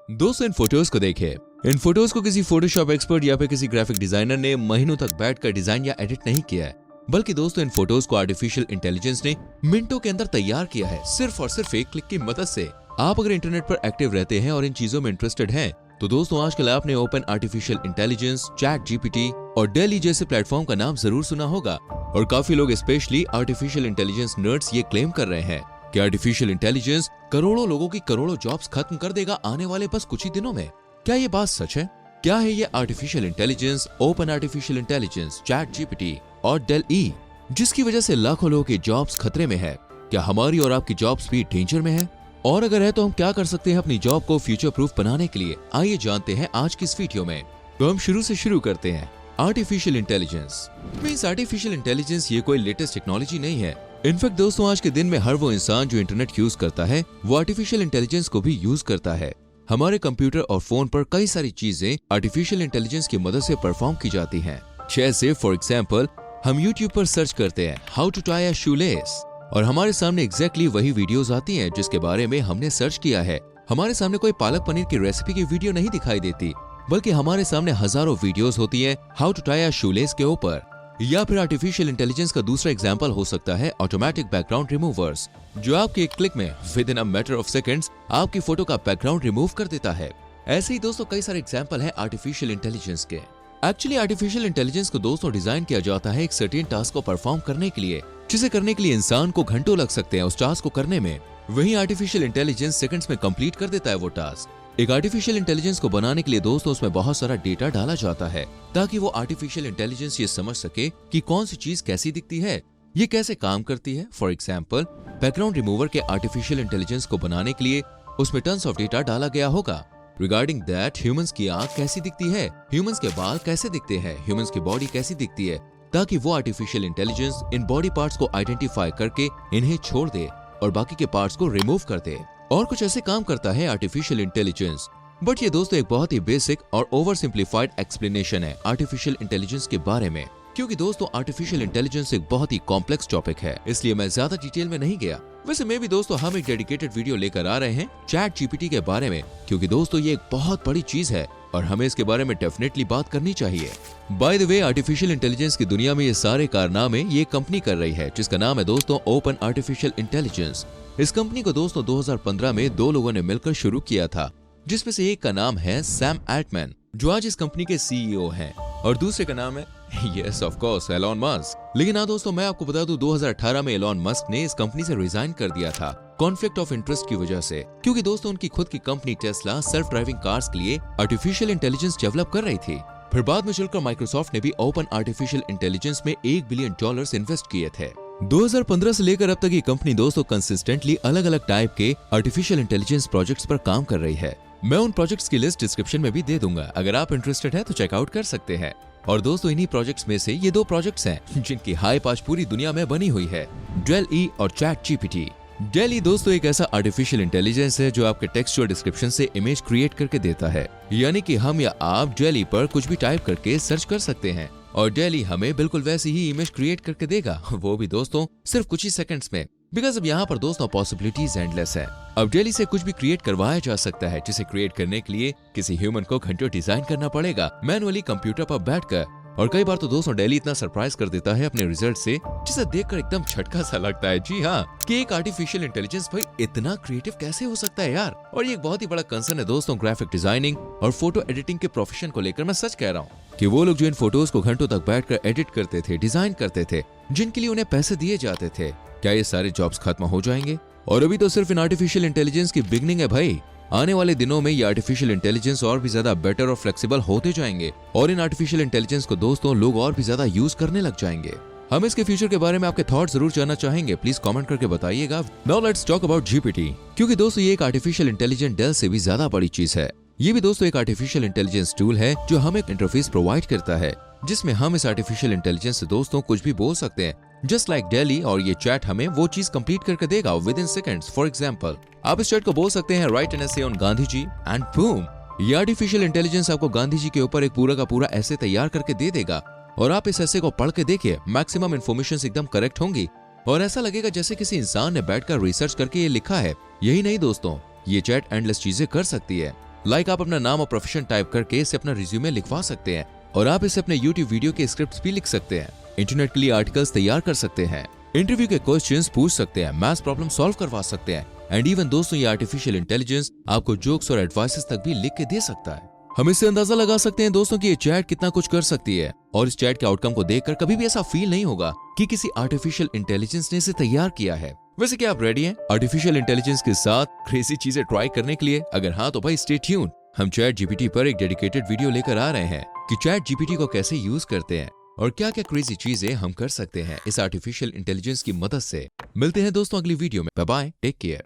दोस्तों इन फोटोज को देखिए। इन फोटोज को किसी फोटोशॉप एक्सपर्ट या फिर किसी ग्राफिक डिजाइनर ने महीनों तक बैठकर डिजाइन या एडिट नहीं किया है, बल्कि दोस्तों इन फोटोज को आर्टिफिशियल इंटेलिजेंस ने मिनटों के अंदर तैयार किया है, सिर्फ और सिर्फ एक क्लिक की मदद से। आप अगर इंटरनेट पर एक्टिव रहते हैं और इन चीजों में इंटरेस्टेड हैं, तो दोस्तों आजकल आपने open artificial intelligence, chat GPT और डेली जैसे प्लेटफॉर्म का नाम जरूर सुना होगा। और काफी लोग स्पेशली आर्टिफिशियल इंटेलिजेंस नर्ड्स ये क्लेम कर रहे हैं कि आर्टिफिशियल इंटेलिजेंस करोड़ों लोगों की करोड़ों जॉब्स खत्म कर देगा आने वाले बस कुछ ही दिनों में। क्या ये बात सच है? क्या है ये artificial intelligence, open artificial intelligence, chat GPT और डेल ई, जिसकी वजह से लाखों लोगों की जॉब्स खतरे में है? क्या हमारी और आपकी जॉब्स भी डेंजर में है? और अगर है तो हम क्या कर सकते हैं अपनी जॉब को फ्यूचर प्रूफ बनाने के लिए? आइए जानते हैं आज की इस वीडियो में। तो हम शुरू से शुरू करते हैं। Artificial intelligence means artificial intelligence ये कोई लेटेस्ट टेक्नोलॉजी नहीं है। इनफैक्ट दोस्तों आज के दिन में हर वो इंसान जो इंटरनेट यूज करता है वो आर्टिफिशियल इंटेलिजेंस को भी यूज करता है। हमारे कंप्यूटर और फोन पर कई सारी चीजें आर्टिफिशियल इंटेलिजेंस की मदद से परफॉर्म की जाती हैं। जैसे फॉर एग्जांपल हम YouTube पर सर्च करते हैं how to tie a shoelace और हमारे सामने एग्जैक्टली वही वीडियोस आती हैं जिसके बारे में हमने सर्च किया है। हमारे सामने कोई पालक पनीर की रेसिपी की वीडियो नहीं दिखाई देती, बल्कि हमारे सामने हजारों वीडियोस होती हैं how to tie a shoelace के ऊपर। या फिर आर्टिफिशियल इंटेलिजेंस का दूसरा एग्जांपल हो सकता है ऑटोमेटिक बैकग्राउंड रिमूवर्स, जो आपके एक क्लिक में with in a matter of seconds आपकी फोटो का बैकग्राउंड रिमूव कर देता है। ऐसे ही दोस्तों कई सारे एग्जांपल हैं आर्टिफिशियल इंटेलिजेंस के। एक्चुअली आर्टिफिशियल इंटेलिजेंस को दोस्तों डिजाइन किया जाता है एक सर्टेन टास्क को परफॉर्म करने के लिए, जिसे करने के लिए इंसान को घंटों लग सकते हैं उस टास्क को करने में। वहीं आर्टिफिशियल इंटेलिजेंस सेकंड्स में कंप्लीट कर देता है वो टास्क। एक आर्टिफिशियल इंटेलिजेंस को बनाने के लिए दोस्तों उसमें बहुत सारा डेटा डाला जाता है ताकि वो आर्टिफिशियल इंटेलिजेंस ये समझ सके कि कौन सी चीज कैसी दिखती है, ये कैसे काम करती है। फॉर एग्जाम्पल बैकग्राउंड रिमूवर के आर्टिफिशियल इंटेलिजेंस को बनाने के लिए उसमें टन्स ऑफ डेटा डाला गया होगा रिगार्डिंग दैट ह्यूमंस की आंख कैसी दिखती है, ह्यूमंस के बाल कैसे दिखते हैं, ह्यूमंस की बॉडी कैसी दिखती है, ताकि वो artificial intelligence in body parts को आइडेंटिफाई करके इन्हें छोड़ दे और बाकी के पार्ट्स को रिमूव कर दे। और कुछ ऐसे काम करता है आर्टिफिशियल इंटेलिजेंस। बट ये दोस्तों एक बहुत ही बेसिक और ओवर सिंप्लीफाइड एक्सप्लेनेशन है आर्टिफिशियल इंटेलिजेंस के बारे में, क्योंकि दोस्तों आर्टिफिशियल इंटेलिजेंस एक बहुत ही कॉम्प्लेक्स टॉपिक है, इसलिए मैं ज्यादा डिटेल में नहीं गया। वैसे में भी दोस्तों हम एक डेडिकेटेड वीडियो लेकर आ रहे हैं चैट जीपीटी के बारे में, क्योंकि दोस्तों ये एक बहुत बड़ी चीज है और हमें इसके बारे में डेफिनेटली बात करनी चाहिए। By the way artificial intelligence की दुनिया में ये सारे कारनामे ये कंपनी कर रही है, जिसका नाम है दोस्तों ओपन आर्टिफिशियल इंटेलिजेंस। इस कंपनी को दोस्तों 2015 में दो लोगों ने मिलकर शुरू किया था, जिसमें से एक का नाम है सैम एल्टमैन, जो आज इस कंपनी के सीईओ हैं, और दूसरे का नाम है yes of course Elon Musk. लेकिन हाँ दोस्तों मैं आपको बता दूं 2018 में एलॉन मस्क ने इस कंपनी से रिजाइन कर दिया था कॉन्फ्लिक्ट ऑफ इंटरेस्ट की वजह से, क्योंकि दोस्तों उनकी खुद की company Tesla self driving cars के लिए आर्टिफिशियल इंटेलिजेंस डेवलप कर रही थी। फिर बाद में चलकर माइक्रोसॉफ्ट ने भी ओपन आर्टिफिशियल इंटेलिजेंस में $1 बिलियन इन्वेस्ट किए थे। 2015 से लेकर अब तक ये कंपनी दोस्तों कंसिस्टेंटली अलग अलग टाइप के आर्टिफिशियल इंटेलिजेंस प्रोजेक्ट्स पर काम कर रही है। मैं उन प्रोजेक्ट्स की लिस्ट डिस्क्रिप्शन में भी दे दूंगा, अगर आप इंटरेस्टेड हैं तो चेकआउट कर सकते हैं। और दोस्तों इन्हीं प्रोजेक्ट्स में से ये दो प्रोजेक्ट्स हैं जिनकी हाइप आज पूरी दुनिया में बनी हुई है, डेल ई और चैट जीपीटी। डेल ई दोस्तों एक ऐसा आर्टिफिशियल इंटेलिजेंस है जो आपके टेक्सचुअल डिस्क्रिप्शन से इमेज क्रिएट करके देता है, यानी कि हम या आप डेल ई पर कुछ भी टाइप करके सर्च कर सकते हैं और डेल ई हमें बिल्कुल वैसी ही इमेज क्रिएट करके देगा, वो भी दोस्तों सिर्फ कुछ ही सेकंड्स में। बिकॉज अब यहाँ पर दोस्तों पॉसिबिलिटीज एंडलेस है। अब डेल ई से कुछ भी क्रिएट करवाया जा सकता है, जिसे क्रिएट करने के लिए किसी ह्यूमन को घंटों डिजाइन करना पड़ेगा मैनुअली कंप्यूटर पर बैठकर। और कई बार तो दोस्तों डेल ई इतना सरप्राइज कर देता है अपने रिजल्ट से, जिसे देखकर एकदम झटका सा लगता है। जी हाँ, कि एक आर्टिफिशियल इंटेलिजेंस भाई इतना क्रिएटिव कैसे हो सकता है यार। और ये एक बहुत ही बड़ा कंसर्न है दोस्तों ग्राफिक डिजाइनिंग और फोटो एडिटिंग के प्रोफेशन को लेकर। मैं सच कह रहा हूँ कि वो लोग जो इन फोटोज को घंटों तक बैठकर एडिट करते थे, डिजाइन करते थे, जिनके लिए उन्हें पैसे दिए जाते थे, क्या ये सारे जॉब्स खत्म हो जाएंगे? और अभी तो सिर्फ इन आर्टिफिशियल इंटेलिजेंस की बिगनिंग है भाई। आने वाले दिनों में ये आर्टिफिशियल इंटेलिजेंस और भी ज्यादा बेटर और फ्लेक्सिबल होते जाएंगे और इन आर्टिफिशियल इंटेलिजेंस को दोस्तों लोग और भी ज्यादा यूज करने लग जाएंगे। हम इसके फ्यूचर के बारे में आपके थॉट जरूर जानना चाहेंगे, प्लीज कमेंट करके बताइएगा। Now let's talk about GPT, क्योंकि दोस्तों ये एक आर्टिफिशियल इंटेलिजेंस डेल से भी ज्यादा बड़ी चीज है। ये भी दोस्तों एक आर्टिफिशियल इंटेलिजेंस टूल है जो हमें इंटरफेस प्रोवाइड करता है, जिसमें हम इस आर्टिफिशियल इंटेलिजेंस से दोस्तों कुछ भी बोल सकते हैं, जस्ट लाइक डेल ई, और ये चैट हमें वो चीज कंप्लीट करके देगा within seconds. For example आप इस चैट को बोल सकते हैं write an essay on Gandhi ji and boom, ये आर्टिफिशियल इंटेलिजेंस आपको गांधी जी के ऊपर एक पूरा का पूरा ऐसे तैयार करके दे देगा और आप इस ऐसे को पढ़ के देखिए, मैक्सिमम इन्फॉर्मेशन एकदम करेक्ट होंगी और ऐसा लगेगा जैसे किसी इंसान ने बैठकर रिसर्च करके ये लिखा है। यही नहीं दोस्तों, ये चैट एंडलेस चीजें कर सकती है। लाइक आप अपना नाम और प्रोफेशन टाइप करके इसे अपना रिज्यूमे लिखवा सकते हैं और आप इसे अपने यूट्यूब वीडियो के स्क्रिप्ट भी लिख सकते हैं। इंटरनेट के लिए आर्टिकल्स तैयार कर सकते हैं, इंटरव्यू के क्वेश्चंस पूछ सकते हैं, मैथ्स प्रॉब्लम सॉल्व करवा सकते हैं एंड इवन दोस्तों ये आर्टिफिशियल इंटेलिजेंस आपको जोक्स और एडवाइसेस तक भी लिख के दे सकता है। हम इससे अंदाजा लगा सकते हैं दोस्तों कि ये चैट कितना कुछ कर सकती है और इस चैट के आउटकम को देखकर कभी भी ऐसा फील नहीं होगा कि किसी आर्टिफिशियल इंटेलिजेंस ने इसे तैयार किया है। वैसे क्या आप रेडी हैं आर्टिफिशियल इंटेलिजेंस के साथ क्रेजी चीजें ट्राई करने के लिए? अगर हाँ तो भाई स्टे ट्यून। हम चैट जीपीटी पर एक डेडिकेटेड वीडियो लेकर आ रहे हैं कि चैट जीपीटी को कैसे यूज करते हैं और क्या क्या क्रेजी चीजें हम कर सकते हैं इस आर्टिफिशियल इंटेलिजेंस की मदद से। मिलते हैं दोस्तों अगली वीडियो में। Bye bye, take care.